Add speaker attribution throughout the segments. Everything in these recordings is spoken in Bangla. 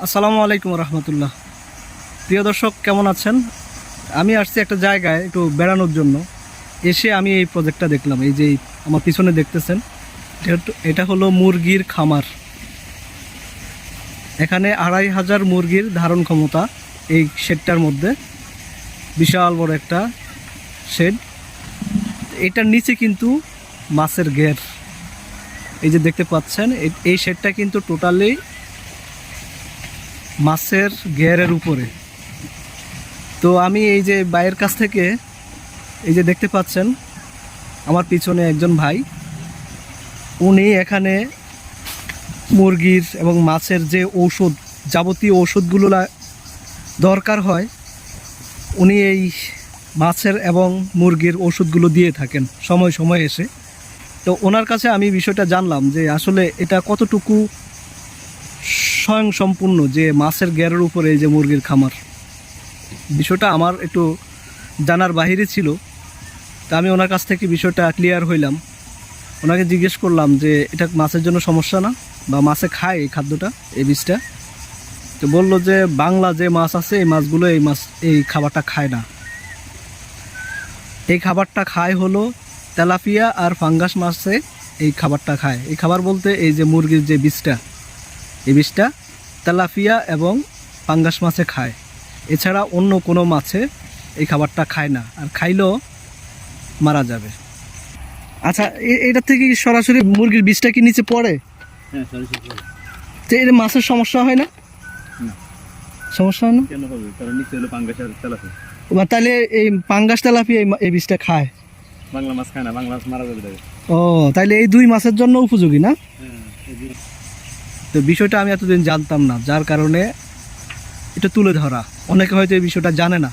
Speaker 1: আসসালামু আলাইকুম রহমতুল্লাহ। প্রিয় দর্শক, কেমন আছেন? আমি আসছি একটা জায়গায় একটু বেড়ানোর জন্য। এসে আমি এই প্রজেক্টটা দেখলাম। এই যে আমার পিছনে দেখতেছেন, এটা হলো মুরগির খামার। এখানে 2500 মুরগির ধারণ ক্ষমতা এই শেডটার মধ্যে। বিশাল বড় একটা শেড। এটার নিচে কিন্তু মাছের ঘের, এই যে দেখতে পাচ্ছেন, এই শেডটা কিন্তু টোটালি মাছের ঘেরের উপরে। তো আমি এই যে ভাইয়ের কাছ থেকে, এই যে দেখতে পাচ্ছেন আমার পিছনে একজন ভাই, উনি এখানে মুরগির এবং মাছের যে ঔষধ, যাবতীয় ঔষধগুলো দরকার হয়, উনি এই মাছের এবং মুরগির ওষুধগুলো দিয়ে থাকেন সময় সময় এসে। তো ওনার কাছে আমি বিষয়টা জানলাম যে আসলে এটা কতটুকু স্বয়ংসম্পূর্ণ যে মাছের ঘেরের উপরে এই যে মুরগির খামার। বিষয়টা আমার একটু জানার বাহিরে ছিল। তা আমি ওনার কাছ থেকে বিষয়টা ক্লিয়ার হইলাম। ওনাকে জিজ্ঞেস করলাম যে এটা মাছের জন্য সমস্যা না, বা মাছে খায় এই খাদ্যটা, এই বীজটা? তো বলল যে বাংলা যে মাছ আছে এই মাছগুলো এই খাবারটা খায় না। এই খাবারটা খায় হলো তেলাপিয়া আর ফাঙ্গাস মাছে এই খাবারটা খায়। এই খাবার বলতে এই যে মুরগির যে বীজটা, এই বীজটা তেলাপিয়া এবং ফাঙ্গাস মাছে খায়। এছাড়া অন্য কোনো মাছে এই খাবারটা খায় না, আর খাইলেও মারা যাবে। আচ্ছা, এটা থেকে সরাসরি মুরগির বীজটা কি নিচে পড়ে?
Speaker 2: হ্যাঁ, সরাসরি পড়ে।
Speaker 1: তো এর মাছের সমস্যা হয় না? সমস্যা হয় না
Speaker 2: কেন হবে? কারণ নিচে হলো পাঙ্গাস আর তেলাপিয়া।
Speaker 1: তাহলে এই পাঙ্গাস তেলাপিয়া এই বীজটা খায়?
Speaker 2: বাংলা মাছ খায় না, বাংলা মাছ মারা যাবে তাকে।
Speaker 1: ও, তাইলে এই দুই মাছের জন্য উপযোগী না?
Speaker 2: হ্যাঁ।
Speaker 1: তো বিষয়টা আমি এতদিন জানতাম না, যার কারণে এটা তুলে ধরা। অনেকে হয়তো এই বিষয়টা জানে না।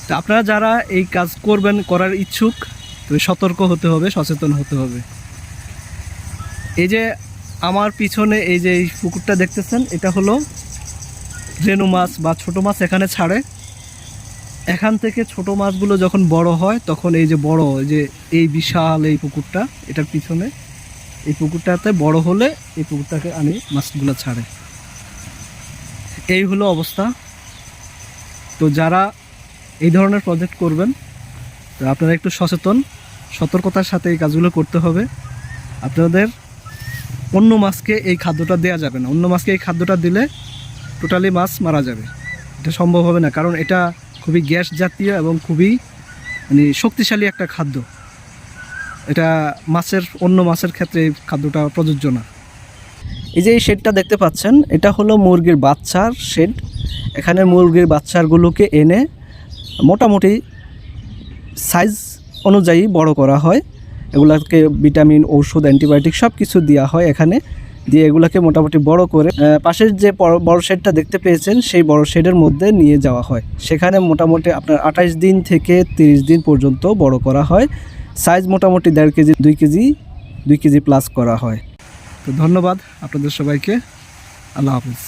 Speaker 1: তো আপনারা যারা এই কাজ করবেন, করার ইচ্ছুক, তবে সতর্ক হতে হবে, সচেতন হতে হবে। এই যে আমার পিছনে এই যে এই পুকুরটা দেখতেছেন, এটা হলো রেনু মাছ বা ছোট মাছ এখানে ছাড়ে। এখান থেকে ছোট মাছগুলো যখন বড় হয়, তখন এই যে বড় যে এই বিশাল এই পুকুরটা, এটার পিছনে এই পুকুরটাতে বড় হলে এই পুকুরটাকে আমি মাছগুলো ছাড়ে। এই হলো অবস্থা। তো যারা এই ধরনের প্রজেক্ট করবেন, তো আপনারা একটু সতর্কতার সাথে এই কাজগুলো করতে হবে। আপনাদের অন্য মাছকে এই খাদ্যটা দেওয়া যাবে না। অন্য মাছকে এই খাদ্যটা দিলে টোটালি মাছ মারা যাবে। এটা সম্ভব হবে না, কারণ এটা খুবই গ্যাস জাতীয় এবং খুবই শক্তিশালী একটা খাদ্য। এটা অন্য মাছের ক্ষেত্রে এই খাদ্যটা প্রযোজ্য না। এই যে এই শেডটা দেখতে পাচ্ছেন, এটা হলো মুরগির বাচ্চার শেড। এখানে মুরগির বাচ্চাগুলোকে এনে মোটামুটি সাইজ অনুযায়ী বড় করা হয়। এগুলোকে ভিটামিন, ঔষধ, অ্যান্টিবায়োটিক সব কিছু দেওয়া হয় এখানে। দিয়ে এগুলোকে মোটামুটি বড় করে পাশের যে বড় শেডটা দেখতে পেয়েছেন, সেই বড় শেডের মধ্যে নিয়ে যাওয়া হয়। সেখানে মোটামুটি আপনার 28 দিন থেকে 30 দিন পর্যন্ত বড় করা হয়। সাইজ মোটামুটি 1.5 কেজি, 2 কেজি প্লাস করা হয়। তো ধন্যবাদ আপনাদের সবাইকে। আল্লাহ হাফিজ।